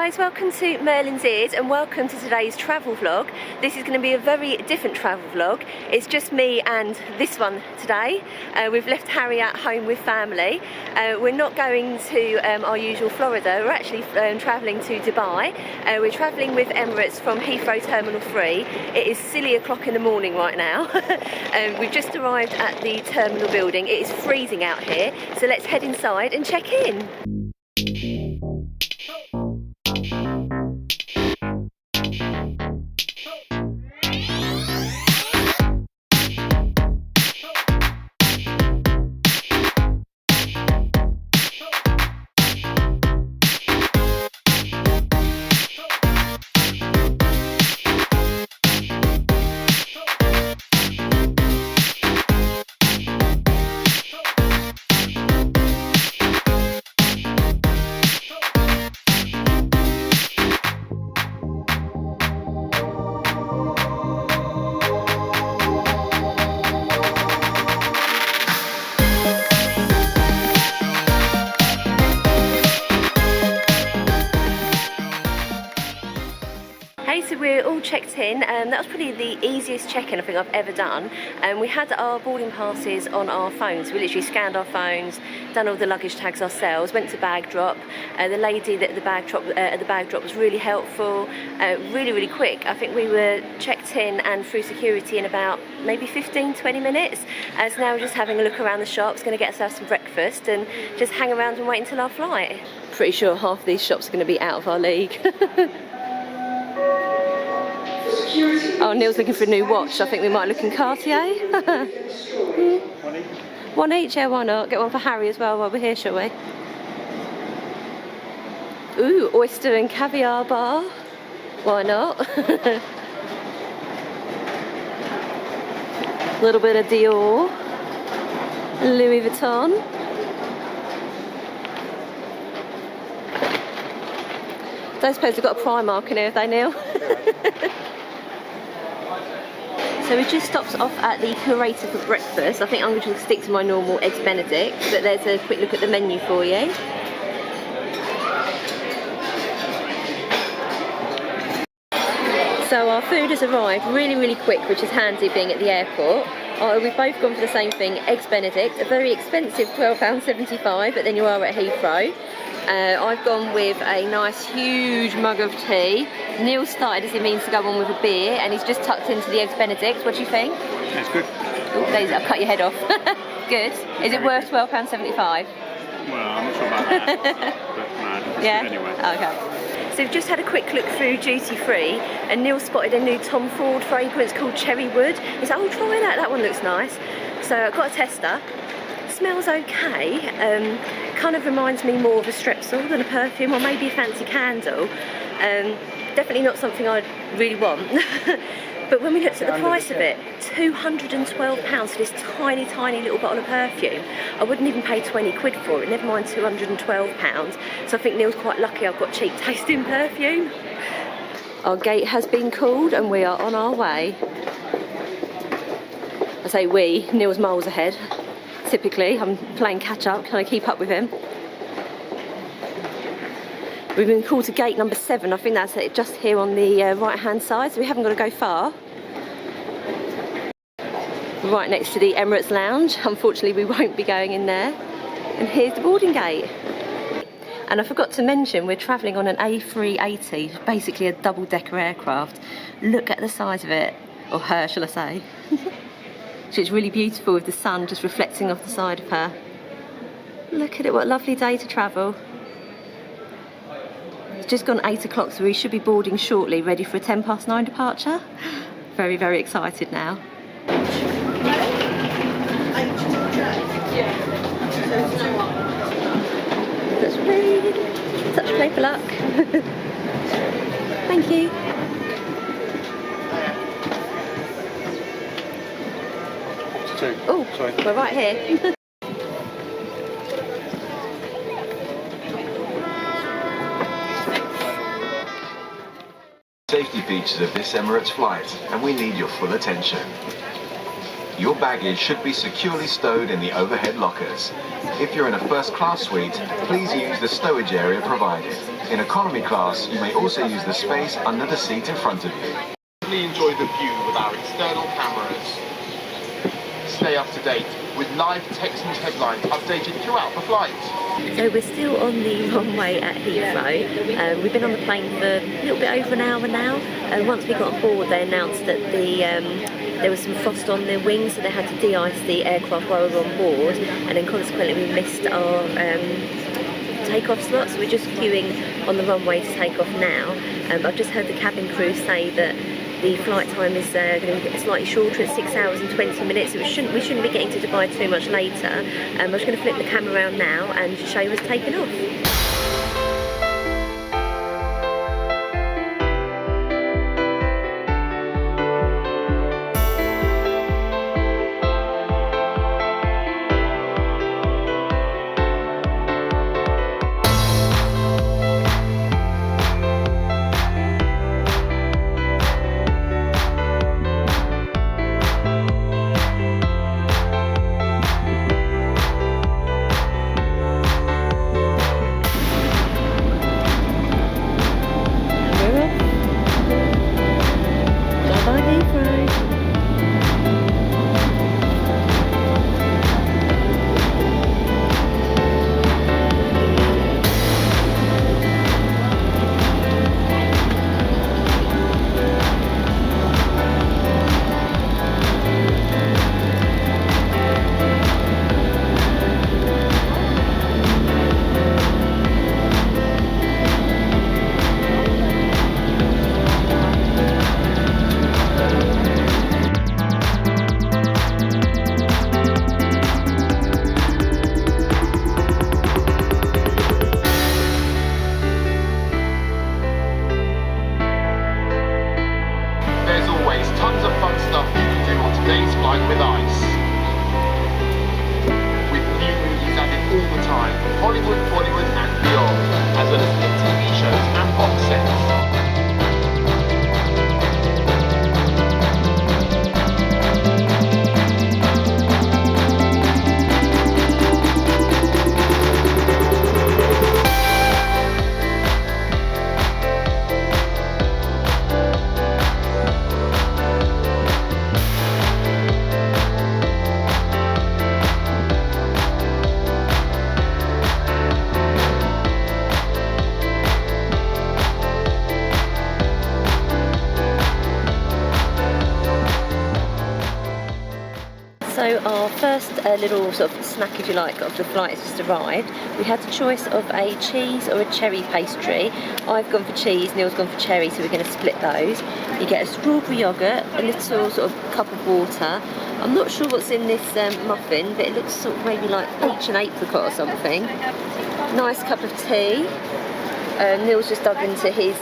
guys, welcome to Merlins Ears and welcome to today's travel vlog. This is going to be a very different travel vlog. It's just me and this one today. We've left Harry at home with family. We're not going to our usual Florida. We're actually travelling to Dubai. We're travelling with Emirates from Heathrow Terminal 3. It is silly o'clock in the morning right now. We've just arrived at the terminal building. It is freezing out here, so let's head inside and check in. So we're all checked in, and that was probably the easiest check-in I think I've ever done. We had our boarding passes on our phones. We literally scanned our phones, done all the luggage tags ourselves, went to bag drop. The lady at the bag drop was really helpful, really quick. I think we were checked in and through security in about maybe 15-20 minutes. So now we're just having a look around the shops, going to get ourselves some breakfast and just hang around and wait until our flight. Pretty sure half of these shops are going to be out of our league. Oh, Neil's looking for a new watch. I think we might look in Cartier. One each, yeah, why not? Get one for Harry as well while we're here, shall we? Ooh, oyster and caviar bar. Why not? A little bit of Dior. Louis Vuitton. Don't suppose we've got a Primark in here, have they, Neil? So we just stopped off at the Curator for breakfast. I think I'm going to stick to my normal Eggs Benedict, but there's a quick look at the menu for you. So our food has arrived really quick, which is handy being at the airport. We've both gone for the same thing, Eggs Benedict, a very expensive £12.75, but then you are at Heathrow. I've gone with a nice huge mug of tea. Neil started as he means to go on with a beer, and he's just tucked into the Eggs Benedict. What do you think? That's good. Oh, Daisy, I've cut your head off. Good. Is it worth £12.75? Well, I'm not sure about that. But no, yeah? Good anyway. Okay. So we've just had a quick look through duty free, and Neil spotted a new Tom Ford fragrance called Cherry Wood. He said, oh, try that, that one looks nice. So I got a tester. Smells okay. Kind of reminds me more of a Strepsil than a perfume, or maybe a fancy candle. Definitely not something I'd really want. But when we looked at the price of it, £212 for this tiny little bottle of perfume. I wouldn't even pay 20 quid for it, never mind £212. So I think Neil's quite lucky I've got cheap tasting perfume. Our gate has been called and we are on our way. I say we, Neil's miles ahead. Typically, I'm playing catch up, can I keep up with him? We've been called to gate number 7, I think that's it, just here on the right hand side, so we haven't got to go far. Right next to the Emirates lounge, unfortunately we won't be going in there. And here's the boarding gate. And I forgot to mention, we're travelling on an A380, basically a double-decker aircraft. Look at the size of it, or her shall I say. So it's really beautiful with the sun just reflecting off the side of her. Look at it, what a lovely day to travel. It's just gone 8 o'clock, so we should be boarding shortly, ready for a 9:10 departure. Very excited now. Let's read. Touch play for luck. Thank you. Oh, sorry. We're right here. Safety features of this Emirates flight, and we need your full attention. Your baggage should be securely stowed in the overhead lockers. If you're in a first-class suite, please use the stowage area provided. In economy class, you may also use the space under the seat in front of you. Really enjoy the view with our external cameras. Stay up to date with live text and headlines updated throughout the flight. So we're still on the runway at Heathrow. We've been on the plane for a little bit over an hour now. And once we got on board, they announced that there was some frost on the wings, so they had to de-ice the aircraft while we were on board. And then consequently, we missed our takeoff slots. We're just queuing on the runway to take off now. I've just heard the cabin crew say that the flight time is going to be slightly shorter at 6 hours and 20 minutes. So we shouldn't be getting to Dubai too much later. I'm just going to flip the camera around now and show you us taking off. So our first little sort of snack, if you like, of the flight has just arrived. We had the choice of a cheese or a cherry pastry. I've gone for cheese, Neil's gone for cherry, so we're going to split those. You get a strawberry yoghurt, a little sort of cup of water. I'm not sure what's in this muffin, but it looks sort of maybe like peach and apricot or something. Nice cup of tea. Neil's just dug into his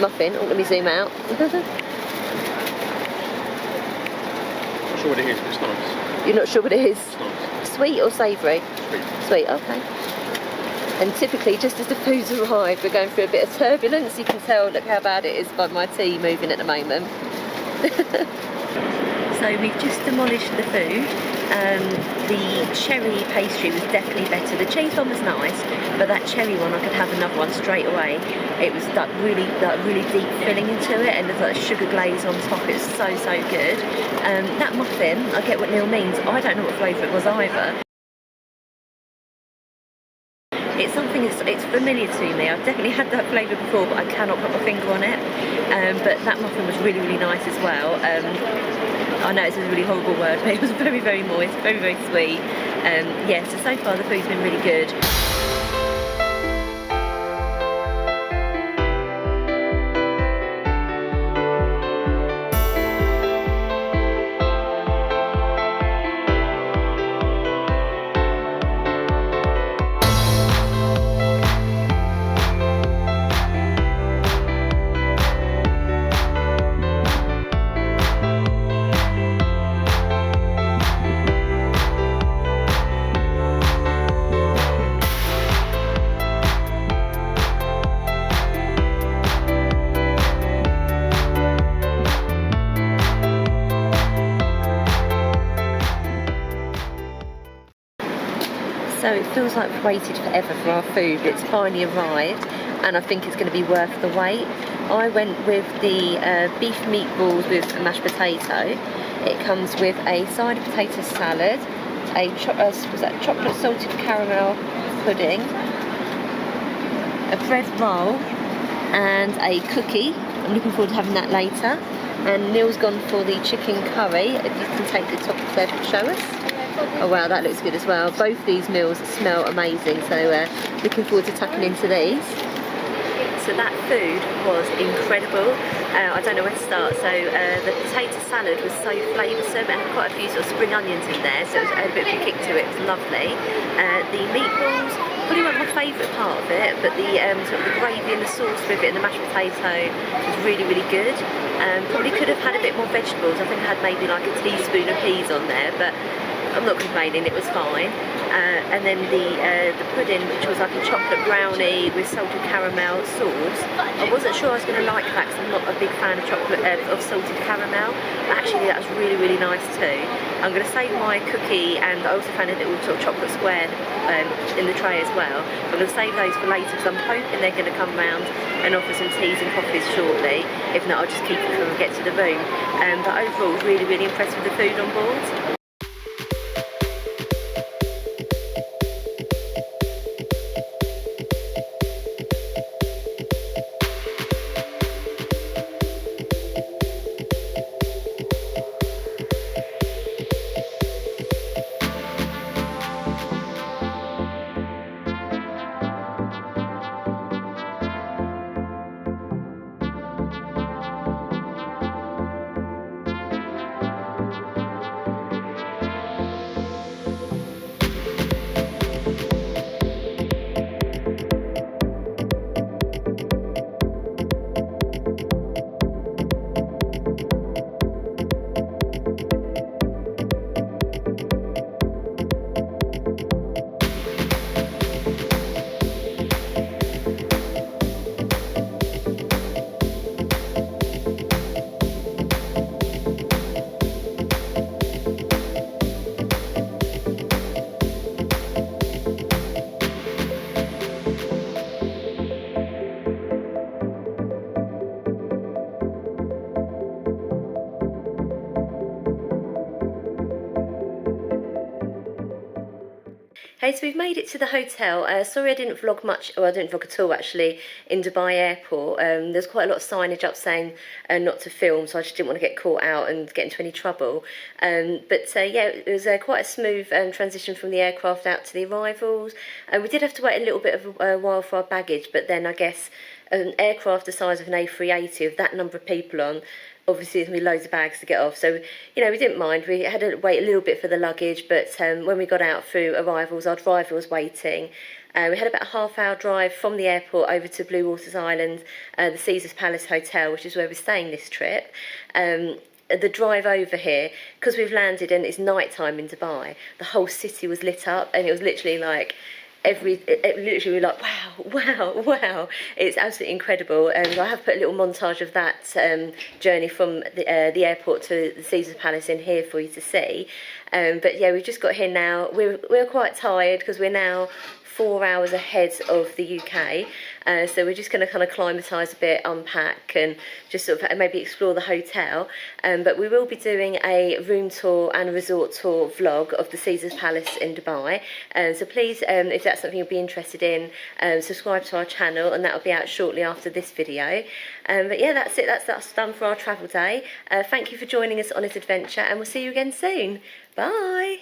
muffin. Oh, let me zoom out. Not sure what it is, but it's nice. You're not sure what it is? It's nice. Sweet or savoury? Sweet. Sweet, okay. And typically, just as the food's arrived, we're going through a bit of turbulence. You can tell, look how bad it is by my tea moving at the moment. So we've just demolished the food. The cherry pastry was definitely better. The cheese one was nice, but that cherry one, I could have another one straight away. It was like really deep filling into it, and there's like sugar glaze on top. It was so good. That muffin, I get what Neil means. I don't know what flavour it was either. It's something it's familiar to me. I've definitely had that flavour before, but I cannot put my finger on it. But that muffin was really nice as well. I know it's a really horrible word, but it was very moist, very sweet. Yeah, so far the food's been really good. So it feels like we've waited forever for our food, but it's finally arrived. and I think it's going to be worth the wait. I went with the beef meatballs with a mashed potato. It comes with a side of potato salad, was that chocolate salted caramel pudding, a bread roll, and a cookie. I'm looking forward to having that later. And Neil's gone for the chicken curry. If you can take the top of there to show us. Oh wow, that looks good as well. Both these meals smell amazing, so looking forward to tucking into these. So that food was incredible. I don't know where to start. So the potato salad was so flavoursome. It had quite a few sort of spring onions in there, so it had a bit of a kick to it. It was lovely. The meatballs probably weren't my favourite part of it, but the sort of the gravy and the sauce with it and the mashed potato was really, really good. Probably could have had a bit more vegetables. I think I had maybe like a teaspoon of peas on there, but I'm not complaining, it was fine. And then the pudding, which was like a chocolate brownie with salted caramel sauce. I wasn't sure I was going to like that because I'm not a big fan of salted caramel. But actually that was really, really nice too. I'm going to save my cookie, and I also found a little sort of chocolate square in the tray as well. I'm going to save those for later because I'm hoping they're going to come round and offer some teas and coffees shortly. If not, I'll just keep it when we get to the room. But overall, really, really impressed with the food on board. Hey, so we've made it to the hotel. Sorry I didn't vlog much, or I didn't vlog at all actually, in Dubai airport. There's quite a lot of signage up saying not to film, so I just didn't want to get caught out and get into any trouble. But yeah, it was quite a smooth transition from the aircraft out to the arrivals. We did have to wait a little bit of a while for our baggage, but then I guess an aircraft the size of an A380 with that number of people on, obviously there's going to be loads of bags to get off, so you know we didn't mind. We had to wait a little bit for the luggage, but when we got out through arrivals, our driver was waiting. We had about a half-hour drive from the airport over to Blue Waters Island, the Caesars Palace Hotel, which is where we're staying this trip. The drive over here, because we've landed and it's night time in Dubai, the whole city was lit up, and it was literally like literally we're like wow, it's absolutely incredible. And I have put a little montage of that journey from the airport to the Caesars Palace in here for you to see. But yeah, we've just got here now. We're quite tired because we're now 4 hours ahead of the UK, so we're just going to kind of climatise a bit, unpack, and just sort of maybe explore the hotel. But we will be doing a room tour and a resort tour vlog of the Caesars Palace in Dubai. So please, if that's something you'll be interested in, subscribe to our channel, and that will be out shortly after this video. But yeah, that's it. That's done for our travel day. Thank you for joining us on this adventure, and we'll see you again soon. Bye.